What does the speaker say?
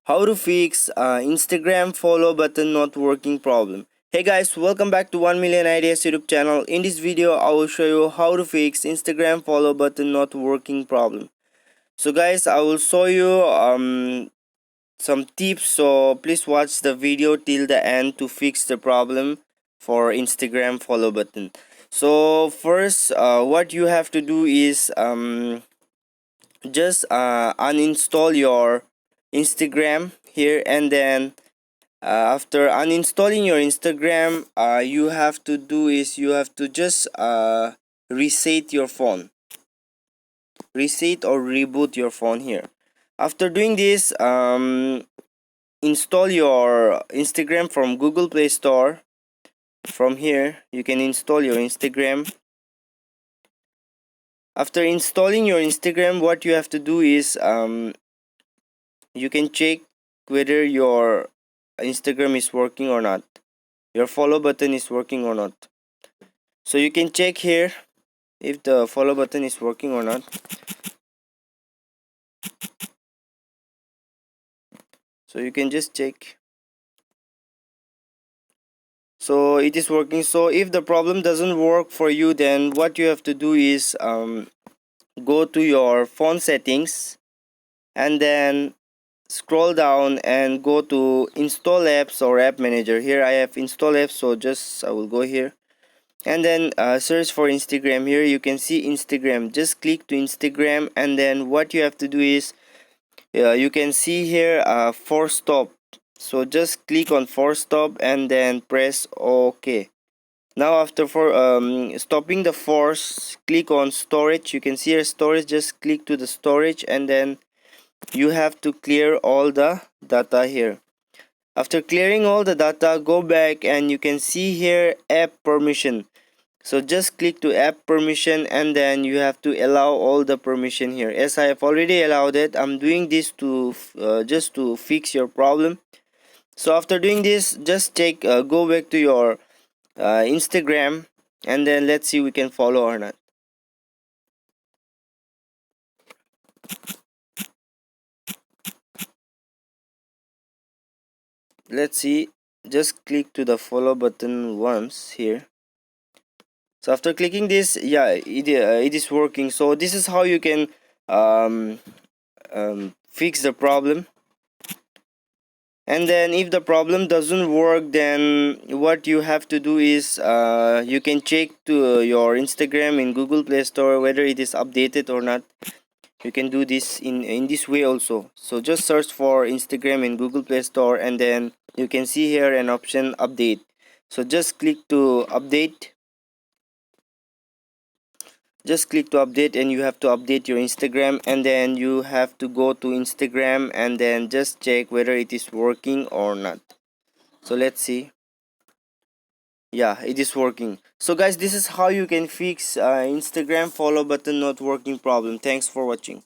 How to fix Instagram follow button not working problem. Hey guys, welcome back to 1 million ideas YouTube channel. In this video I will show you how to fix Instagram follow button not working problem. So guys, I will show you some tips, so please watch the video till the end to fix the problem for Instagram follow button. So first, what you have to do is just uninstall your Instagram here, and then after uninstalling your Instagram, you have to do is you have to just reset your phone, reset or reboot your phone here. After doing this, install your Instagram from Google Play Store. From here you can install your Instagram. After installing your Instagram, what you have to do is you can check whether your Instagram is working or not, your follow button is working or not. So you can check here if the follow button is working or not. So you can just check. So it is working. So if the problem doesn't work for you, then what you have to do is go to your phone settings and then scroll down and go to install apps or app manager. Here I have install apps, so just I will go here and then search for Instagram. Here you can see Instagram. Just click to Instagram, and then what you have to do is you can see here force stop. So just click on force stop and then press OK. Now after stopping the force, click on storage. You can see here storage. Just click to the storage, and then you have to clear all the data here. After clearing all the data, go back and you can see here app permission. So just click to app permission, and then you have to allow all the permission here. As I have already allowed it, I'm doing this to just to fix your problem. So after doing this, just go back to your Instagram, and then let's see we can follow or not. Let's see. Just click to the follow button once here. So after clicking this, yeah, it is working. So this is how you can um, fix the problem. And then if the problem doesn't work, then what you have to do is you can check to your Instagram in Google Play Store whether it is updated or not. You can do this in this way also. So just search for Instagram in Google Play Store, and then you can see here an option update. So just click to update. Just click to update, and you have to update your Instagram, and then you have to go to Instagram and then just check whether it is working or not. So let's see. Yeah, it is working. So guys, this is how you can fix Instagram follow button not working problem. Thanks for watching.